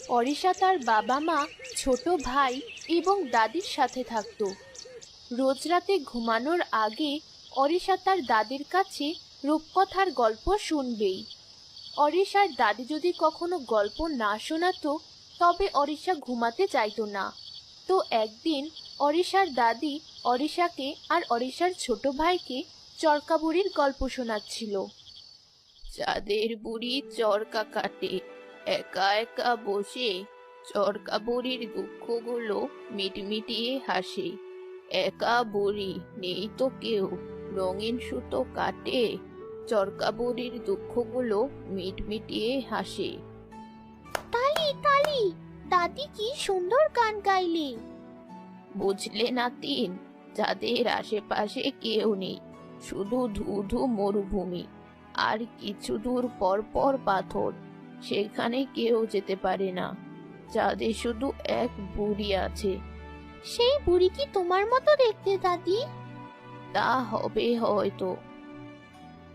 অরিশা তার বাবা মা, ছোট ভাই এবং দাদির সাথে থাকতো। রোজ রাতে ঘুমানোর আগে অরিশা তার দাদির কাছে রূপকথার গল্প শুনবেই। অরিশার দাদি যদি কখনো গল্প না শোনাতো তবে অরিশা ঘুমাতে চাইতো না। তো একদিন অরিশার দাদি অরিশাকে আর অরিশার ছোট ভাইকে চরকা বুড়ির গল্প শোনাচ্ছিল। চাঁদের বুড়ি চরকা কাটে, একা একা বসে চরকা বুড়ির দুঃখগুলো মিটমিটিয়ে হাসে। একা বুড়ি, নেই তো কেউ, রঙিন সুতো কাটে, চরকা বুড়ির দুঃখগুলো মিটমিটিয়ে হাসে। তালি তালি, দাদি কি সুন্দর গান গাইলে। বুঝলে নাতিন, যাদের আশেপাশে কেউ নেই, শুধু ধুধু মরুভূমি, আর কিছু দূর পর পর পাথর, সেখানে কেউ যেতে পারে না। যাদের শুধু এক বুড়ি আছে। সেই বুড়ি কি তোমার মতো দেখতে দাদি? তা হবে হয়তো।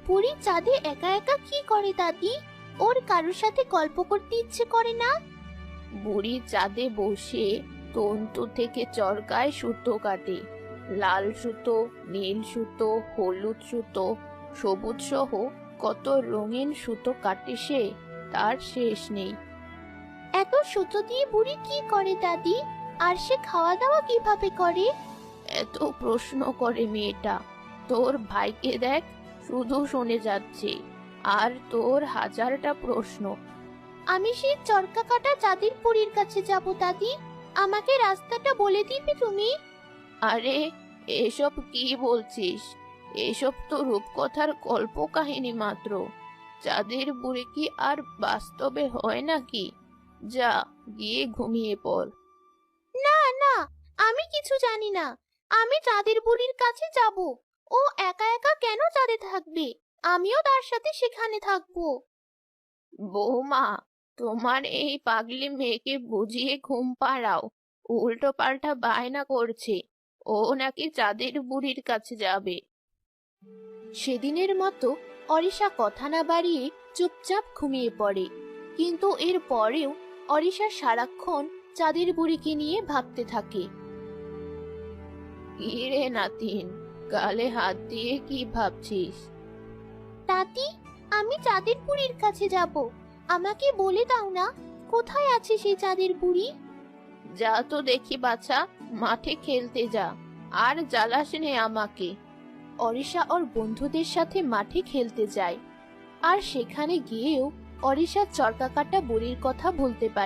বুড়ি চাঁদে একা একা কি করে দাদি? ওর কারোর সাথে গল্প করতে ইচ্ছে করে না? বুড়ি চাঁদে বসে তন্তু থেকে চরকায় সুতো কাটে। লাল সুতো, নীল সুতো, হলুদ সুতো, সবুজ সহ কত রঙিন সুতো কাটে সে, তার শেষ নেই। এত সুতো দিয়ে বুড়ি কি করে দাদি? আর সে খাওয়া দাওয়া কিভাবে করে? এত প্রশ্ন করে মেয়েটা। তোর ভাইকে দেখ, শুধু শুনে যাচ্ছে, আর তোর হাজারটা প্রশ্ন। আমি সেই চরকা কাটা চাঁদের বুড়ির কাছে যাব দাদি, আমাকে রাস্তাটা বলে দিবে তুমি? আরে এসব কি বলছিস? এসব তো রূপকথার গল্প কাহিনী মাত্র। চাঁদের বুড়ি কি আর বাস্তবে হয় নাকি? যা, গিয়ে ঘুমিয়ে পড়। না না, আমি কিছু জানি না। আমি চাঁদের বুড়ির কাছে যাব। ও একা একা কেন চাঁদে থাকবে? আমিও তার সাথে সেখানে থাকবো। বৌমা, তোমার এই পাগলি মেয়েকে বুঝিয়ে ঘুম পাড়াও। উল্টো পাল্টা বায়না করছে, ও নাকি চাঁদের বুড়ির কাছে যাবে। সেদিনের মতো অরিশা কথা না বাড়িয়ে চুপচাপ ঘুমিয়ে পড়ে। কিন্তু এর পরেও অরিশা সারাক্ষণ চাঁদের বুড়িকে নিয়ে ভাবতে থাকে। কি রে নাতিন, গালে হাত দিয়ে কি ভাবছিস? দাদি, আমি চাঁদের বুড়ির কাছে যাব। আমাকে বলে দাও না, কোথায় আছে সেই চাঁদের বুড়ি? যা তো দেখি বাছা, মাঠে খেলতে যা, আর জ্বালাস নে আমাকে। অরিশা ওর বন্ধুদের সাথে মাঠে খেলতে যায়। আর সেখানে গিয়েও অরিশা চরকা কাটা বুড়ির কথা বলতে পারে।